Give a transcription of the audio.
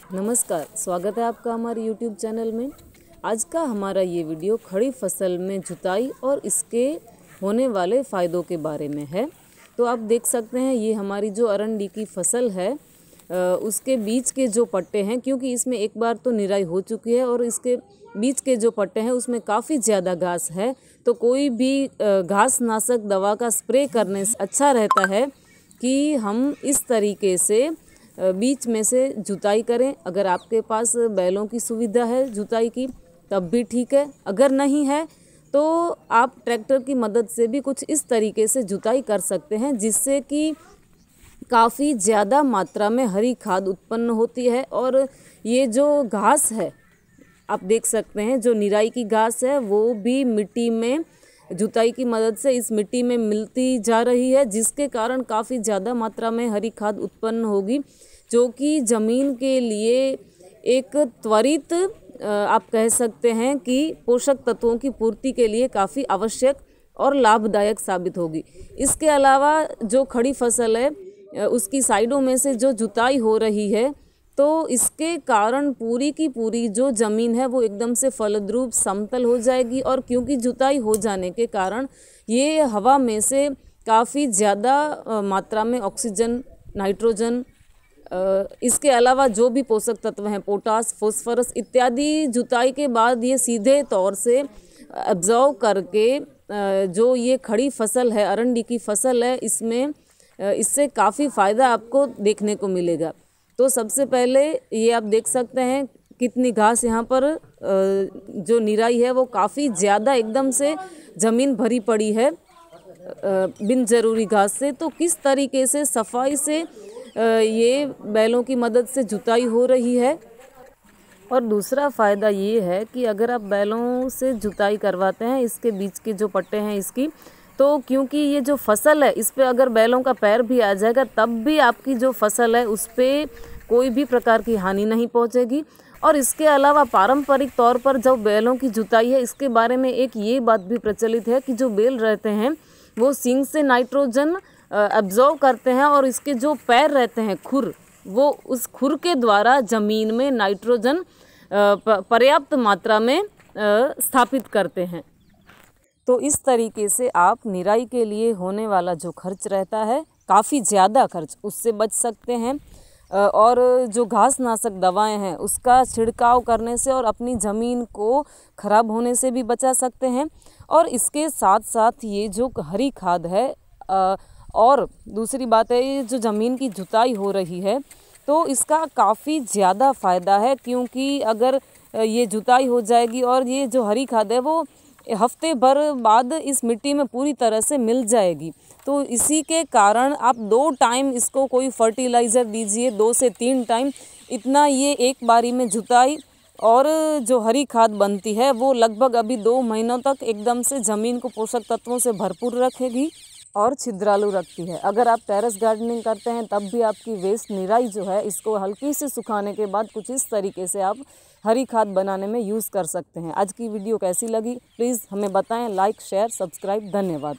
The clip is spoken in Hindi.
नमस्कार, स्वागत है आपका हमारे YouTube चैनल में। आज का हमारा ये वीडियो खड़ी फसल में जुताई और इसके होने वाले फ़ायदों के बारे में है। तो आप देख सकते हैं ये हमारी जो अरंडी की फसल है उसके बीच के जो पट्टे हैं, क्योंकि इसमें एक बार तो निराई हो चुकी है और इसके बीच के जो पट्टे हैं उसमें काफ़ी ज़्यादा घास है। तो कोई भी घास नाशक दवा का स्प्रे करने से अच्छा रहता है कि हम इस तरीके से बीच में से जुताई करें। अगर आपके पास बैलों की सुविधा है जुताई की तब भी ठीक है, अगर नहीं है तो आप ट्रैक्टर की मदद से भी कुछ इस तरीके से जुताई कर सकते हैं, जिससे कि काफ़ी ज़्यादा मात्रा में हरी खाद उत्पन्न होती है। और ये जो घास है आप देख सकते हैं, जो निराई की घास है वो भी मिट्टी में जुताई की मदद से इस मिट्टी में मिलती जा रही है, जिसके कारण काफ़ी ज़्यादा मात्रा में हरी खाद उत्पन्न होगी, जो कि ज़मीन के लिए एक त्वरित आप कह सकते हैं कि पोषक तत्वों की पूर्ति के लिए काफ़ी आवश्यक और लाभदायक साबित होगी। इसके अलावा जो खड़ी फसल है उसकी साइडों में से जो जुताई हो रही है, तो इसके कारण पूरी की पूरी जो ज़मीन है वो एकदम से फलद्रुप समतल हो जाएगी। और क्योंकि जुताई हो जाने के कारण ये हवा में से काफ़ी ज़्यादा मात्रा में ऑक्सीजन, नाइट्रोजन, इसके अलावा जो भी पोषक तत्व हैं पोटास, फॉस्फोरस इत्यादि जुताई के बाद ये सीधे तौर से एब्जॉर्व करके जो ये खड़ी फसल है, अरंडी की फसल है, इसमें इससे काफ़ी फ़ायदा आपको देखने को मिलेगा। तो सबसे पहले ये आप देख सकते हैं कितनी घास यहाँ पर जो निराई है वो काफ़ी ज़्यादा एकदम से ज़मीन भरी पड़ी है बिन ज़रूरी घास से। तो किस तरीके से सफाई से ये बैलों की मदद से जुताई हो रही है। और दूसरा फ़ायदा ये है कि अगर आप बैलों से जुताई करवाते हैं इसके बीच के जो पट्टे हैं इसकी, तो क्योंकि ये जो फसल है इस पे अगर बैलों का पैर भी आ जाएगा तब भी आपकी जो फसल है उस पर कोई भी प्रकार की हानि नहीं पहुंचेगी। और इसके अलावा पारंपरिक तौर पर जो बैलों की जुताई है इसके बारे में एक ये बात भी प्रचलित है कि जो बैल रहते हैं वो सींग से नाइट्रोजन एब्जॉर्व करते हैं और इसके जो पैर रहते हैं खुर, वो उस खुर के द्वारा ज़मीन में नाइट्रोजन पर्याप्त मात्रा में स्थापित करते हैं। तो इस तरीके से आप निराई के लिए होने वाला जो खर्च रहता है, काफ़ी ज़्यादा खर्च, उससे बच सकते हैं। और जो घास नाशक दवाएं हैं उसका छिड़काव करने से और अपनी ज़मीन को ख़राब होने से भी बचा सकते हैं। और इसके साथ साथ ये जो हरी खाद है और दूसरी बात है ये जो ज़मीन की जुताई हो रही है तो इसका काफ़ी ज़्यादा फ़ायदा है, क्योंकि अगर ये जुताई हो जाएगी और ये जो हरी खाद है वो हफ्ते भर बाद इस मिट्टी में पूरी तरह से मिल जाएगी। तो इसी के कारण आप 2 टाइम इसको कोई फर्टिलाइज़र दीजिए, 2 से 3 टाइम, इतना ये एक बारी में जुताई और जो हरी खाद बनती है वो लगभग अभी 2 महीनों तक एकदम से ज़मीन को पोषक तत्वों से भरपूर रखेगी और छिद्रालु रखती है। अगर आप टेरेस गार्डनिंग करते हैं तब भी आपकी वेस्ट निराई जो है इसको हल्की से सुखाने के बाद कुछ इस तरीके से आप हरी खाद बनाने में यूज़ कर सकते हैं। आज की वीडियो कैसी लगी प्लीज़ हमें बताएं। Like, share, subscribe. धन्यवाद।